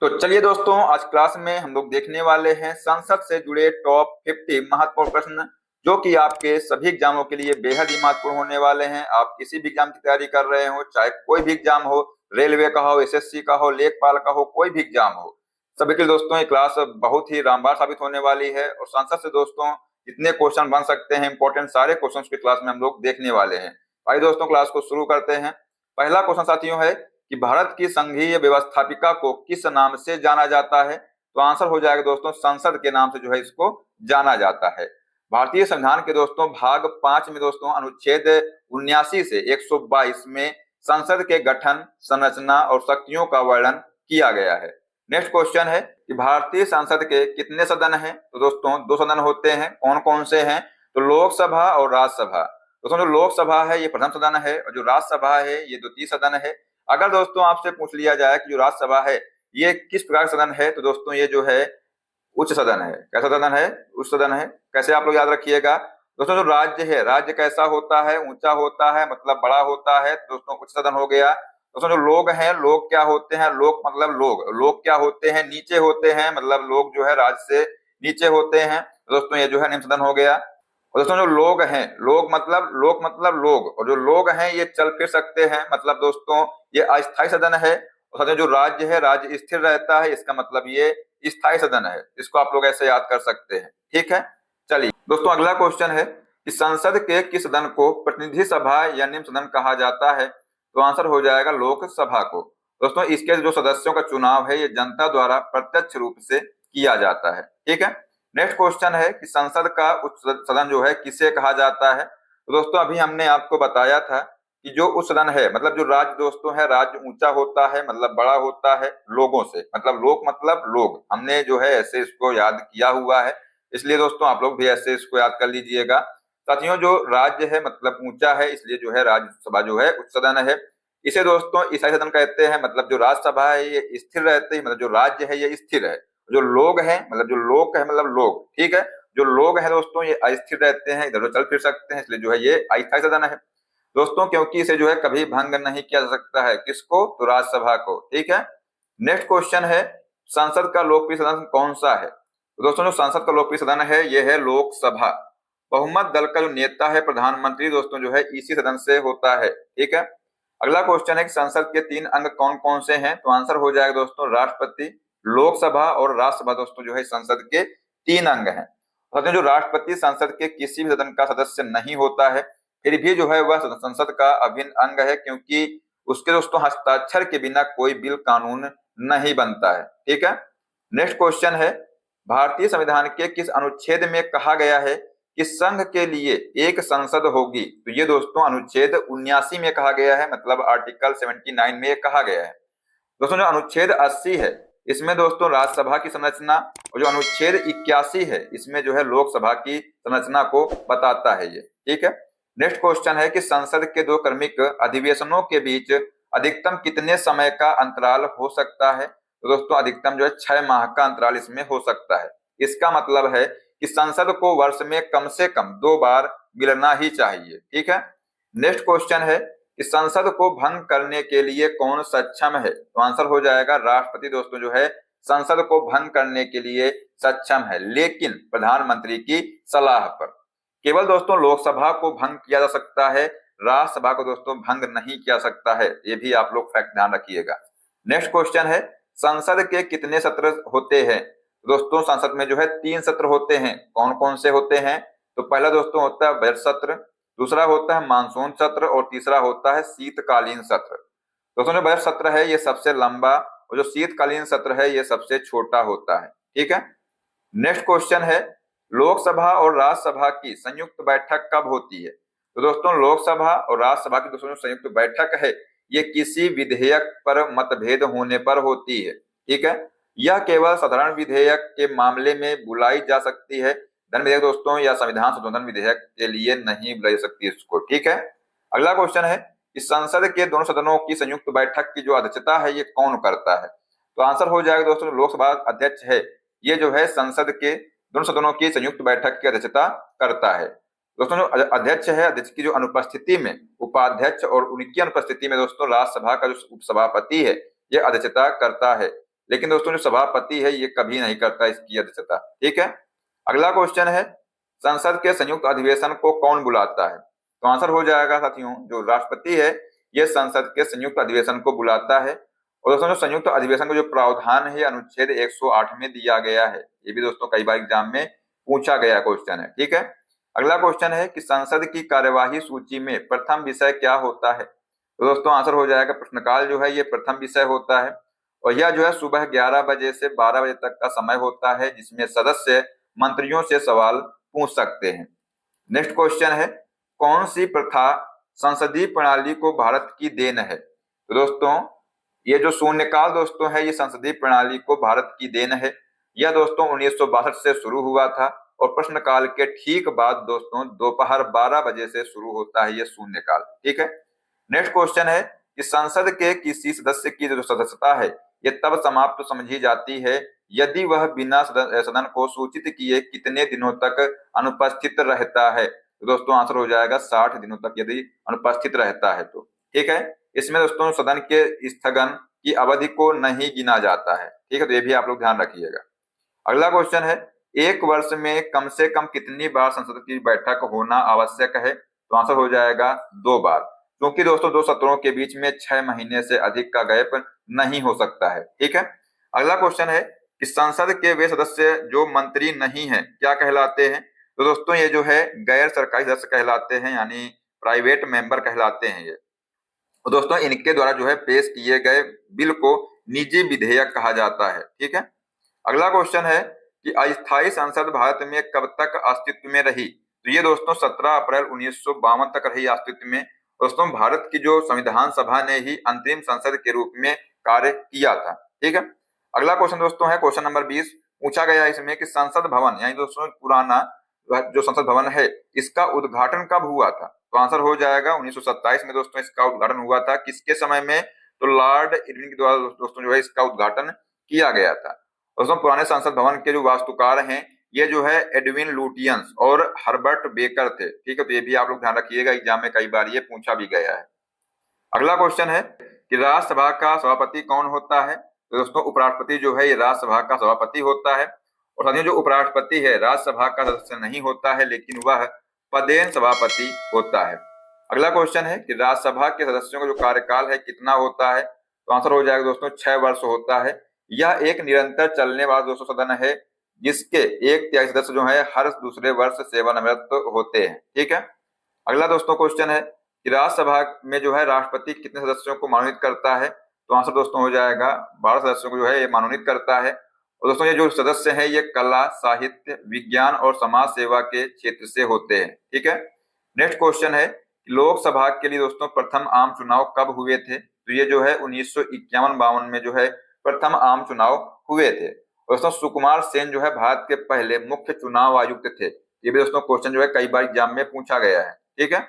तो चलिए दोस्तों, आज क्लास में हम लोग देखने वाले हैं संसद से जुड़े टॉप 50 महत्वपूर्ण प्रश्न, जो कि आपके सभी एग्जामों के लिए बेहद ही महत्वपूर्ण होने वाले हैं। आप किसी भी एग्जाम की तैयारी कर रहे हो, चाहे कोई भी एग्जाम हो, रेलवे का हो, एसएससी का हो, लेखपाल का हो, कोई भी एग्जाम हो, सभी के लिए दोस्तों ये क्लास बहुत ही रामबाण साबित होने वाली है। और संसद से दोस्तों जितने क्वेश्चन बन सकते हैं, इंपॉर्टेंट सारे क्वेश्चन की क्लास में हम लोग देखने वाले हैं। भाई दोस्तों, क्लास को शुरू करते हैं। पहला क्वेश्चन साथियों है कि भारत की संघीय व्यवस्थापिका को किस नाम से जाना जाता है? तो आंसर हो जाएगा दोस्तों, संसद के नाम से जो है इसको जाना जाता है। भारतीय संविधान के दोस्तों भाग 5 में दोस्तों अनुच्छेद 79 से 122 में संसद के गठन, संरचना और शक्तियों का वर्णन किया गया है। नेक्स्ट क्वेश्चन है कि भारतीय संसद के कितने सदन हैं? तो दोस्तों 2 सदन होते हैं। कौन कौन से हैं? तो लोकसभा और राज्यसभा। दोस्तों जो लोकसभा है ये प्रथम सदन है, और जो राज्यसभा है ये द्वितीय सदन है। अगर दोस्तों आपसे पूछ लिया जाए कि जो राज्यसभा है ये किस प्रकार का सदन है, तो दोस्तों ये जो है उच्च सदन है। कैसा सदन है? उच्च सदन है। कैसे? आप लोग याद रखिएगा दोस्तों, जो राज्य है, राज्य कैसा होता है? ऊंचा होता है, मतलब बड़ा होता है, दोस्तों उच्च सदन हो गया। दोस्तों जो लोग हैं, लोग क्या होते हैं? लोग मतलब लोग क्या होते हैं? नीचे होते हैं, मतलब लोग जो है राज्य से नीचे होते हैं, दोस्तों ये जो है निम्न सदन हो गया। और दोस्तों जो लोग हैं, लोग मतलब लोग, और जो लोग हैं ये चल फिर सकते हैं, मतलब दोस्तों ये अस्थायी सदन है। और साथियों जो राज्य है, राज्य स्थिर रहता है, इसका मतलब ये स्थायी सदन है। इसको आप लोग ऐसे याद कर सकते हैं। ठीक है, चलिए दोस्तों अगला क्वेश्चन है कि संसद के किस सदन को प्रतिनिधि सभा या निम्न सदन कहा जाता है? तो आंसर हो जाएगा लोकसभा को। दोस्तों इसके जो सदस्यों का चुनाव है ये जनता द्वारा प्रत्यक्ष रूप से किया जाता है। ठीक है, नेक्स्ट क्वेश्चन है कि संसद का उच्च सदन जो है किसे कहा जाता है? तो दोस्तों अभी हमने आपको बताया था कि जो उच्च सदन है, मतलब जो राज्य दोस्तों है, राज्य ऊंचा होता है, मतलब बड़ा होता है लोगों से, मतलब लोग मतलब लोग, हमने जो है ऐसे इसको याद किया हुआ है, इसलिए दोस्तों आप लोग भी ऐसे इसको याद कर लीजिएगा। साथियों जो राज्य है मतलब ऊंचा है, इसलिए जो है राज्यसभा जो है उच्च सदन है। इसे दोस्तों ईसाई सदन कहते हैं, मतलब जो राज्यसभा है ये स्थिर रहती है, मतलब जो राज्य है ये स्थिर है। जो लोग हैं, मतलब जो लोग है मतलब लोग, ठीक है, जो लोग हैं दोस्तों ये अस्थिर रहते हैं, इधर उधर चल फिर सकते हैं, इसलिए जो है ये अस्थायी सदन है दोस्तों, क्योंकि इसे जो है कभी भंग नहीं किया जा सकता है। किसको? तो राज्यसभा को। ठीक है, नेक्स्ट क्वेश्चन है संसद का लोकप्रिय सदन कौन सा है? तो दोस्तों जो संसद का लोकप्रिय सदन है ये है लोकसभा। बहुमत दल का जो नेता है प्रधानमंत्री दोस्तों जो है इसी सदन से होता है। ठीक है, अगला क्वेश्चन है कि संसद के 3 अंग कौन कौन से हैं? तो आंसर हो जाएगा दोस्तों राष्ट्रपति, लोकसभा और राज्यसभा दोस्तों जो है संसद के 3 अंग हैं। जो राष्ट्रपति संसद के किसी भी सदन का सदस्य नहीं होता है, फिर भी जो है वह संसद का अभिन्न अंग है, क्योंकि उसके दोस्तों हस्ताक्षर के बिना कोई बिल कानून नहीं बनता है। ठीक है, नेक्स्ट क्वेश्चन है भारतीय संविधान के किस अनुच्छेद में कहा गया है कि संघ के लिए एक संसद होगी? तो ये दोस्तों अनुच्छेद 79 में कहा गया है, मतलब आर्टिकल 79 में कहा गया है। दोस्तों जो अनुच्छेद 80 है इसमें दोस्तों राज्यसभा की संरचना, और जो अनुच्छेद 81 है इसमें जो है लोकसभा की संरचना को बताता है ये। ठीक है, नेक्स्ट क्वेश्चन है कि संसद के 2 क्रमिक अधिवेशनों के बीच अधिकतम कितने समय का अंतराल हो सकता है? तो दोस्तों अधिकतम जो है 6 माह का अंतराल इसमें हो सकता है। इसका मतलब है कि संसद को वर्ष में कम से कम 2 बार मिलना ही चाहिए। ठीक है, नेक्स्ट क्वेश्चन है कि संसद को भंग करने के लिए कौन सक्षम है? तो आंसर हो जाएगा राष्ट्रपति दोस्तों जो है संसद को भंग करने के लिए सक्षम है, लेकिन प्रधानमंत्री की सलाह पर। केवल दोस्तों लोकसभा को भंग किया जा सकता है, राज्यसभा को दोस्तों भंग नहीं किया सकता है, ये भी आप लोग फैक्ट ध्यान रखिएगा। नेक्स्ट क्वेश्चन है संसद के कितने सत्र होते हैं? दोस्तों संसद में जो है 3 सत्र होते हैं। कौन कौन से होते हैं? तो पहला दोस्तों होता है बजट सत्र, दूसरा होता है मानसून सत्र, और तीसरा होता है शीतकालीन सत्र। दोस्तों जो बजट सत्र है ये सबसे लंबा, और जो शीतकालीन सत्र है ये सबसे छोटा होता है। ठीक है, नेक्स्ट क्वेश्चन है लोकसभा और राज्यसभा की संयुक्त बैठक कब होती है? तो दोस्तों लोकसभा और राज्यसभा की दोस्तों संयुक्त बैठक है ये किसी विधेयक पर मतभेद होने पर होती है। ठीक है, यह केवल साधारण विधेयक के मामले में बुलाई जा सकती है, धन विधेयक दोस्तों या संविधान संशोधन विधेयक के लिए नहीं बुलाई जा सकती इसको। ठीक है, अगला क्वेश्चन है कि संसद के दोनों सदनों की संयुक्त बैठक की जो अध्यक्षता है ये कौन करता है? तो आंसर हो जाएगा दोस्तों लोकसभा अध्यक्ष है ये जो है संसद के दोनों सदनों की संयुक्त बैठक की अध्यक्षता करता है। दोस्तों जो अध्यक्ष है, अध्यक्ष की जो अनुपस्थिति में उपाध्यक्ष, और उनकी अनुपस्थिति में दोस्तों राज्यसभा का जो उपसभापति है ये अध्यक्षता करता है। लेकिन दोस्तों जो सभापति है ये कभी नहीं करता इसकी अध्यक्षता। ठीक है, अगला क्वेश्चन है संसद के संयुक्त अधिवेशन को कौन बुलाता है? तो आंसर हो जाएगा साथियों, जो राष्ट्रपति है ये संसद के संयुक्त अधिवेशन को बुलाता है। और दोस्तों जो संयुक्त अधिवेशन का जो प्रावधान है अनुच्छेद 108 में दिया गया है, ये भी दोस्तों कई बार एग्जाम में पूछा गया क्वेश्चन है। ठीक है, अगला क्वेश्चन है कि संसद की कार्यवाही सूची में प्रथम विषय क्या होता है? तो दोस्तों आंसर हो जाएगा प्रश्नकाल जो है ये प्रथम विषय होता है, और यह जो है सुबह 11 बजे से 12 बजे तक का समय होता है, जिसमें सदस्य मंत्रियों से सवाल पूछ सकते हैं। नेक्स्ट क्वेश्चन है कौन सी प्रथा संसदीय प्रणाली को भारत की देन है? तो दोस्तों ये जो शून्यकाल दोस्तों है ये संसदीय प्रणाली को भारत की देन है। यह दोस्तों 1962 से शुरू हुआ था और प्रश्नकाल के ठीक बाद दोस्तों दोपहर 12 बजे से शुरू होता है ये शून्यकाल। ठीक है, नेक्स्ट क्वेश्चन है कि संसद के किसी सदस्य की जो सदस्यता है ये तब समाप्त समझी जाती है यदि वह बिना सदन को सूचित किए कितने दिनों तक अनुपस्थित रहता है? तो दोस्तों आंसर हो जाएगा 60 दिनों तक यदि अनुपस्थित रहता है तो। ठीक है, इसमें दोस्तों सदन के स्थगन की अवधि को नहीं गिना जाता है। ठीक है, तो ये भी आप लोग ध्यान रखिएगा। अगला क्वेश्चन है एक वर्ष में कम से कम कितनी बार संसद की बैठक होना आवश्यक है? तो आंसर हो जाएगा 2 बार, क्योंकि दोस्तों 2 सत्रों के बीच में 6 महीने से अधिक का गैप नहीं हो सकता है। ठीक है, अगला क्वेश्चन है कि संसद के वे सदस्य जो मंत्री नहीं है क्या कहलाते हैं? तो दोस्तों ये जो है गैर सरकारी सदस्य कहलाते हैं, यानी प्राइवेट मेंबर कहलाते हैं ये। तो दोस्तों इनके द्वारा जो है पेश किए गए बिल को निजी विधेयक कहा जाता है। ठीक है, अगला क्वेश्चन है कि अस्थायी संसद भारत में कब तक अस्तित्व में रही? तो ये दोस्तों 17 अप्रैल 1952 तक रही अस्तित्व में। दोस्तों भारत की जो संविधान सभा ने ही अंतरिम संसद के रूप में कार्य किया था। ठीक है, अगला क्वेश्चन दोस्तों है क्वेश्चन नंबर 20, पूछा गया है इसमें कि संसद भवन यानी दोस्तों पुराना जो संसद भवन है इसका उद्घाटन कब हुआ था? तो आंसर हो जाएगा 1927 में दोस्तों इसका उद्घाटन हुआ था। किसके समय में? तो लॉर्ड इरविन के द्वारा दोस्तों जो है इसका उद्घाटन किया गया था। दोस्तों पुराने संसद भवन के जो वास्तुकार हैं ये जो है एडविन लुटियंस और हर्बर्ट बेकर थे। ठीक है, तो ये भी आप लोग ध्यान रखिएगा, एग्जाम में कई बार ये पूछा भी गया है। अगला क्वेश्चन है कि राज्यसभा का सभापति कौन होता है? तो दोस्तों उपराष्ट्रपति जो है ये राज्यसभा का सभापति होता है। और साथियों जो उपराष्ट्रपति है राज्यसभा का सदस्य नहीं होता है, लेकिन वह पदेन सभापति होता है। अगला क्वेश्चन है कि राज्यसभा के सदस्यों का जो कार्यकाल है कितना होता है? तो आंसर हो जाएगा दोस्तों 6 वर्ष होता है। यह एक निरंतर चलने वाला दोस्तों सदन है जिसके 1/3 सदस्य जो है हर दूसरे वर्ष सेवानिवृत्त होते हैं। ठीक है, अगला दोस्तों क्वेश्चन है कि राज्यसभा में जो है राष्ट्रपति कितने सदस्यों को मनोनीत करता है? तो आंसर दोस्तों हो जाएगा 12 सदस्यों को जो है ये मनोनीत करता है। और दोस्तों ये जो सदस्य हैं ये कला, साहित्य, विज्ञान और समाज सेवा के क्षेत्र से होते हैं। ठीक है, नेक्स्ट क्वेश्चन है लोकसभा के लिए दोस्तों प्रथम आम चुनाव कब हुए थे? तो ये जो है 1951-52 में जो है प्रथम आम चुनाव हुए थे। दोस्तों सुकुमार सेन जो है भारत के पहले मुख्य चुनाव आयुक्त थे। ये भी दोस्तों क्वेश्चन जो है कई बार एग्जाम में पूछा गया है। ठीक है,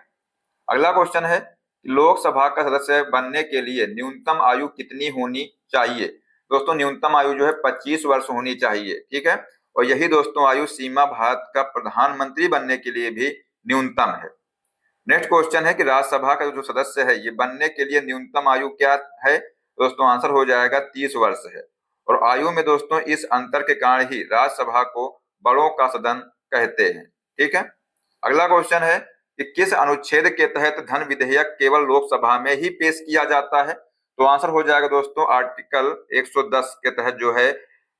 अगला क्वेश्चन है लोकसभा का सदस्य बनने के लिए न्यूनतम आयु कितनी होनी चाहिए? दोस्तों न्यूनतम आयु जो है 25 वर्ष होनी चाहिए। ठीक है, और यही दोस्तों आयु सीमा भारत का प्रधानमंत्री बनने के लिए भी न्यूनतम है। नेक्स्ट क्वेश्चन है कि राज्यसभा का जो सदस्य है ये बनने के लिए न्यूनतम आयु क्या है? दोस्तों आंसर हो जाएगा 30 वर्ष है। और आयु में दोस्तों इस अंतर के कारण ही राज्यसभा को बड़ों का सदन कहते हैं। ठीक है, अगला क्वेश्चन है कि किस अनुच्छेद के तहत धन विधेयक केवल लोकसभा में ही पेश किया जाता है? तो आंसर हो जाएगा दोस्तों आर्टिकल 110 के तहत जो है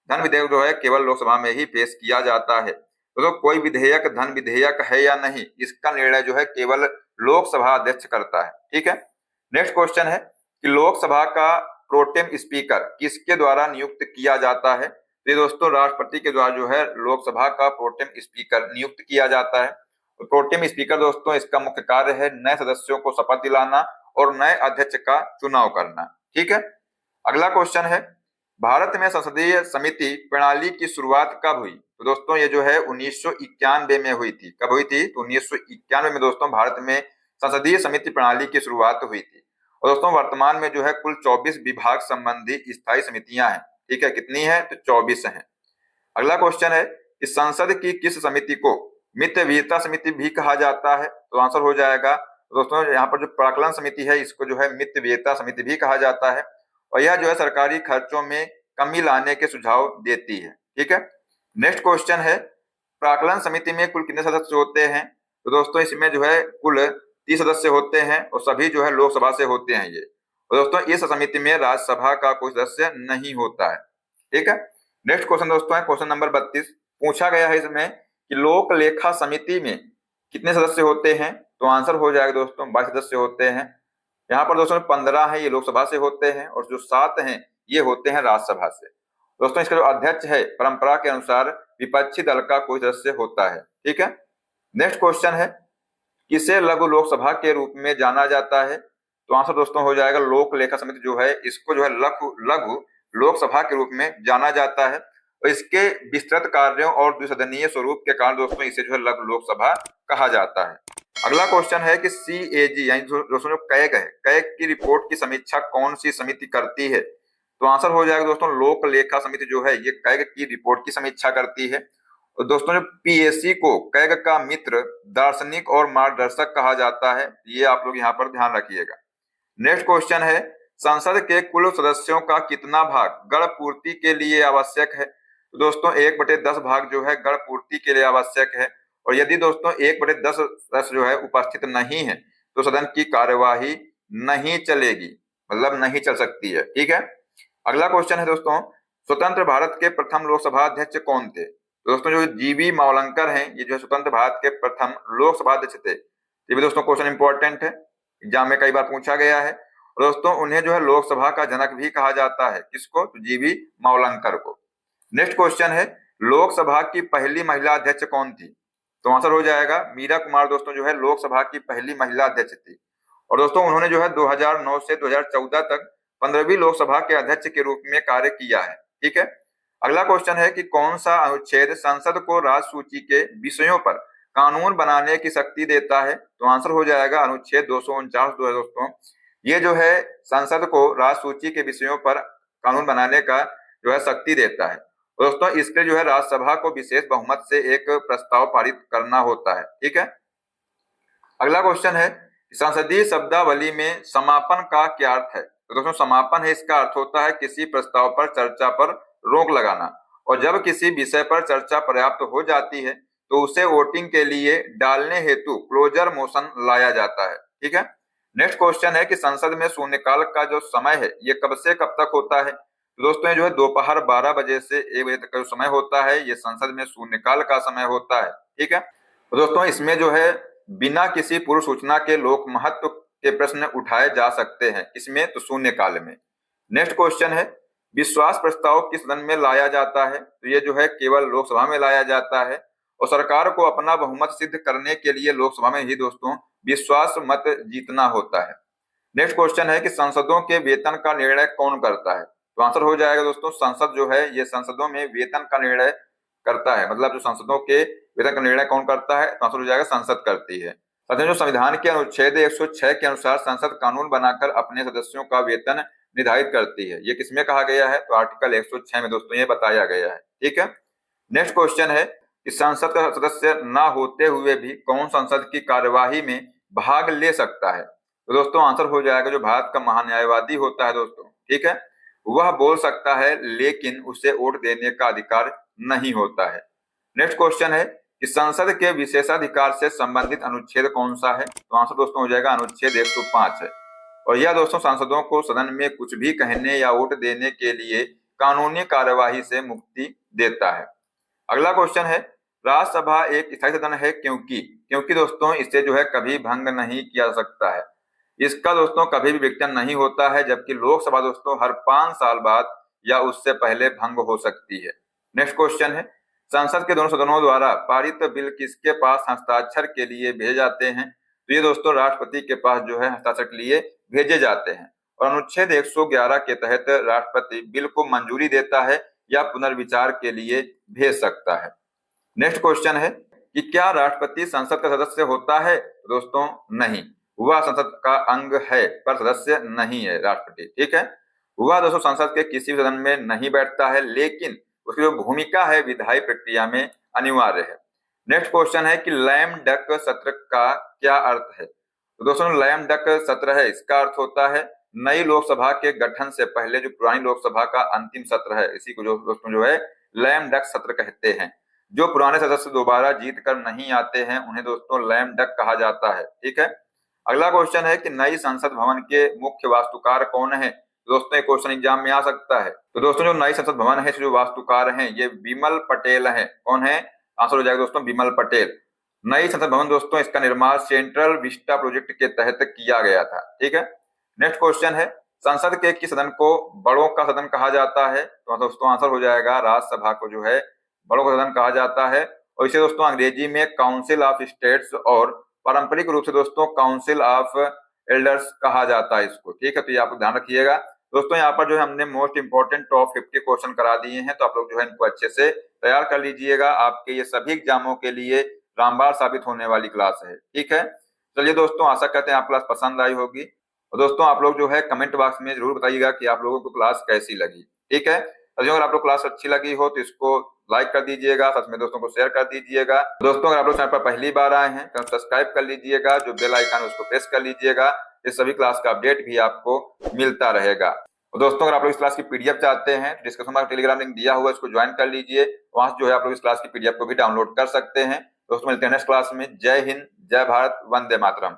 धन विधेयक जो है केवल लोकसभा में ही पेश किया जाता है। तो कोई विधेयक धन विधेयक है या नहीं इसका निर्णय जो है केवल लोकसभा अध्यक्ष करता है। ठीक है, नेक्स्ट क्वेश्चन है कि लोकसभा का प्रोटेम स्पीकर किसके द्वारा नियुक्त किया जाता है? तो ये दोस्तों राष्ट्रपति के द्वारा जो है लोकसभा का प्रोटेम स्पीकर नियुक्त किया जाता है। तो प्रोटेम स्पीकर दोस्तों इसका मुख्य कार्य है नए सदस्यों को शपथ दिलाना और नए अध्यक्ष का चुनाव करना। ठीक है, अगला क्वेश्चन है भारत में संसदीय समिति प्रणाली की शुरुआत कब हुई? तो दोस्तों ये जो है 1991 में हुई थी। कब हुई थी? तो 1991 में दोस्तों भारत में संसदीय समिति प्रणाली की शुरुआत हुई थी। और दोस्तों वर्तमान में जो है कुल 24 विभाग संबंधी स्थायी समितियां हैं। ठीक है, कितनी है? तो 24 हैं। अगला क्वेश्चन है कि संसद की किस समिति को मितव्ययिता समिति भी कहा जाता है? तो आंसर हो जाएगा दोस्तों यहाँ पर जो प्राक्कलन समिति है इसको जो है मितव्ययिता समिति भी कहा जाता है। और यह जो है सरकारी खर्चों में कमी लाने के सुझाव देती है। ठीक है, नेक्स्ट क्वेश्चन है, प्राक्कलन समिति में कुल कितने सदस्य होते हैं? तो दोस्तों इसमें जो है कुल 30 सदस्य होते हैं और सभी जो है लोकसभा से होते हैं ये। और दोस्तों इस समिति में राज्यसभा का कोई सदस्य नहीं होता है। ठीक है, नेक्स्ट क्वेश्चन दोस्तों है क्वेश्चन नंबर 32। पूछा गया है इसमें कि लोक लेखा समिति में कितने सदस्य होते हैं? तो आंसर हो जाएगा दोस्तों 22 सदस्य होते हैं। यहाँ पर दोस्तों 15 है ये लोकसभा से होते हैं और जो 7 हैं ये होते हैं राज्यसभा से। दोस्तों इसका जो अध्यक्ष है परंपरा के अनुसार विपक्षी दल का कोई सदस्य होता है। ठीक है, नेक्स्ट क्वेश्चन है, किसे लघु लोकसभा के रूप में जाना जाता है? तो आंसर दोस्तों हो जाएगा लोक लेखा समिति जो है इसको जो है लघु लोकसभा के रूप में जाना जाता है और इसके विस्तृत कार्यों और द्विसदनीय स्वरूप के कारण दोस्तों इसे जो है लघु लोकसभा कहा जाता है। अगला क्वेश्चन है कि CAG यानी दोस्तों जो कैग है, कैग की रिपोर्ट की समीक्षा कौन सी समिति करती है? तो आंसर हो जाएगा दोस्तों लोक लेखा समिति जो है ये कैग की रिपोर्ट की समीक्षा करती है। और दोस्तों जो PAC को कैग का मित्र, दार्शनिक और मार्गदर्शक कहा जाता है, ये आप लोग यहाँ पर ध्यान रखिएगा। नेक्स्ट क्वेश्चन है, संसद के कुल सदस्यों का कितना भाग गण पूर्ति के लिए आवश्यक है? तो दोस्तों 1/10 भाग जो है गण पूर्ति के लिए आवश्यक है और यदि दोस्तों 1/10 सदस्य जो है उपस्थित नहीं है तो सदन की कार्यवाही नहीं चलेगी, मतलब नहीं चल सकती है। ठीक है, अगला क्वेश्चन है दोस्तों, स्वतंत्र भारत के प्रथम लोकसभा अध्यक्ष कौन थे? तो दोस्तों जो GV मावलंकर हैं ये जो है स्वतंत्र भारत के प्रथम लोकसभा अध्यक्ष थे। ये भी दोस्तों क्वेश्चन इंपॉर्टेंट है, एग्जाम में कई बार पूछा गया है। और दोस्तों उन्हें जो है लोकसभा का जनक भी कहा जाता है, किसको? तो GV मावलंकर को। नेक्स्ट क्वेश्चन है, लोकसभा की पहली महिला अध्यक्ष कौन थी? तो आंसर हो जाएगा मीरा कुमार दोस्तों जो है लोकसभा की पहली महिला अध्यक्ष थी और दोस्तों उन्होंने जो है 2009 से 2014 तक 15वीं लोकसभा के अध्यक्ष के रूप में कार्य किया है। ठीक है, अगला क्वेश्चन है कि कौन सा अनुच्छेद संसद को राज्य सूची के विषयों पर कानून बनाने की शक्ति देता है? तो आंसर हो जाएगा अनुच्छेद 249 जो है दोस्तों ये जो है संसद को राज्य सूची के विषयों पर कानून बनाने का जो है शक्ति देता है। दोस्तों इसके जो है राज्यसभा को विशेष बहुमत से एक प्रस्ताव पारित करना होता है। ठीक है, अगला क्वेश्चन है, संसदीय शब्दावली में समापन का क्या अर्थ है? तो दोस्तों समापन है इसका अर्थ होता है किसी प्रस्ताव पर चर्चा पर रोक लगाना और जब किसी विषय पर चर्चा पर्याप्त हो जाती है तो उसे वोटिंग के लिए डालने हेतु क्लोजर मोशन लाया जाता है। ठीक है, नेक्स्ट क्वेश्चन है कि संसद में शून्यकाल का जो समय है ये कब से कब तक होता है? तो दोस्तों ये जो है दोपहर 12 बजे से 1 बजे तक का जो समय होता है ये संसद में शून्यकाल का समय होता है। ठीक है, तो दोस्तों इसमें जो है बिना किसी पूर्व सूचना के लोक महत्व के प्रश्न उठाए जा सकते हैं, इसमें तो शून्यकाल में। नेक्स्ट क्वेश्चन है, विश्वास प्रस्ताव किस सदन में लाया जाता है? तो ये जो है केवल लोकसभा में लाया जाता है और सरकार को अपना बहुमत सिद्ध करने के लिए लोकसभा में ही दोस्तों विश्वास मत जीतना होता है। नेक्स्ट क्वेश्चन है कि संसदों के वेतन का निर्णय कौन करता है? तो आंसर हो जाएगा दोस्तों संसद जो है ये संसदों में वेतन का निर्णय करता है, मतलब जो संसदों के वेतन का निर्णय कौन करता है? तो आंसर हो जाएगा संसद करती है। साथियों जो संविधान के अनुच्छेद 106 के अनुसार संसद कानून बनाकर अपने सदस्यों का वेतन निर्धारित करती है, ये किसमें कहा गया है? तो आर्टिकल 106 में दोस्तों ये बताया गया है। ठीक है, नेक्स्ट क्वेश्चन है कि संसद का सदस्य ना होते हुए भी कौन संसद की कार्यवाही में भाग ले सकता है? तो दोस्तों आंसर हो जाएगा जो भारत का महान्यायवादी होता है दोस्तों। ठीक है, वह बोल सकता है लेकिन उसे वोट देने का अधिकार नहीं होता है। नेक्स्ट क्वेश्चन है कि संसद के विशेषाधिकार से संबंधित अनुच्छेद कौन सा है? तो आंसर दोस्तों हो जाएगा अनुच्छेद 105 है और यह दोस्तों सांसदों को सदन में कुछ भी कहने या वोट देने के लिए कानूनी कार्यवाही से मुक्ति देता है। अगला क्वेश्चन है, राज्यसभा एक स्थायी सदन है क्योंकि दोस्तों इसे जो है कभी भंग नहीं किया जा सकता है, इसका दोस्तों कभी भी विघटन नहीं होता है, जबकि लोकसभा दोस्तों हर 5 साल बाद या उससे पहले भंग हो सकती है। नेक्स्ट क्वेश्चन है, संसद के दोनों सदनों द्वारा पारित बिल किसके पास हस्ताक्षर के लिए भेजे जाते हैं? तो ये दोस्तों राष्ट्रपति के पास जो है हस्ताक्षर के लिए भेजे जाते हैं और अनुच्छेद 111 के तहत राष्ट्रपति बिल को मंजूरी देता है या पुनर्विचार के लिए भेज सकता है। नेक्स्ट क्वेश्चन है कि क्या राष्ट्रपति संसद का सदस्य होता है? दोस्तों नहीं, वह संसद का अंग है पर सदस्य नहीं है राष्ट्रपति। ठीक है, वह दोस्तों संसद के किसी भी सदन में नहीं बैठता है लेकिन उसकी जो भूमिका है विधायी प्रक्रिया में अनिवार्य है। नेक्स्ट क्वेश्चन है कि लैम डक सत्र का क्या अर्थ है? तो दोस्तों लैम डक सत्र है इसका अर्थ होता है नई लोकसभा के गठन से पहले जो पुरानी लोकसभा का अंतिम सत्र है, इसी को जो दोस्तों जो है लैम डक सत्र कहते हैं। जो पुराने सदस्य दोबारा जीत कर नहीं आते हैं उन्हें दोस्तों लैम डक कहा जाता है। ठीक है। अगला क्वेश्चन है कि नई संसद भवन के मुख्य वास्तुकार कौन है। दोस्तों ये क्वेश्चन एग्जाम में आ सकता है। तो दोस्तों जो नई संसद भवन है, जो वास्तुकार हैं, ये विमल पटेल हैं। कौन है? आंसर हो जाएगा दोस्तों विमल पटेल। नई संसद भवन दोस्तों इसका निर्माण सेंट्रल विस्टा प्रोजेक्ट के तहत किया गया था। ठीक है। नेक्स्ट क्वेश्चन है, संसद के किस सदन को बड़ों का सदन कहा जाता है। तो दोस्तों आंसर हो जाएगा राज्यसभा को जो है बड़ों का सदन कहा जाता है। और इसे दोस्तों अंग्रेजी में काउंसिल ऑफ स्टेट्स और पारंपरिक रूप से दोस्तों काउंसिल ऑफ एल्डर्स कहा जाता है इसको। ठीक है। तो ये आप ध्यान रखिएगा दोस्तों। यहाँ पर जो है हमने मोस्ट इंपोर्टेंट टॉप 50 क्वेश्चन करा दिए हैं, तो आप लोग जो है इनको अच्छे से तैयार कर लीजिएगा। आपके ये सभी एग्जामों के लिए रामबाण साबित होने वाली क्लास है। ठीक है। चलिए दोस्तों, आशा करते हैं आप क्लास पसंद आई होगी। और दोस्तों आप लोग जो है कमेंट बॉक्स में जरूर बताइएगा कि आप लोगों को क्लास कैसी लगी। ठीक है। तो अगर आप लोग क्लास अच्छी लगी हो तो इसको लाइक कर दीजिएगा, साथ में दोस्तों को शेयर कर दीजिएगा। दोस्तों अगर आप लोग चैनल पर पहली बार आए हैं तो सब्सक्राइब कर लीजिएगा, जो बेल आइकन है उसको प्रेस कर लीजिएगा। इस सभी क्लास का अपडेट भी आपको मिलता रहेगा। और दोस्तों अगर आप लोग इस क्लास की पीडीएफ चाहते हैं तो डिस्क्रिप्शन में टेलीग्राम लिंक दिया हुआ है, इसको ज्वाइन कर लीजिए। वहां से जो है आप लोग इस क्लास की पीडीएफ को भी डाउनलोड कर सकते हैं। दोस्तों मिलते हैं नेक्स्ट क्लास में। जय हिंद, जय भारत, वंदे मातरम।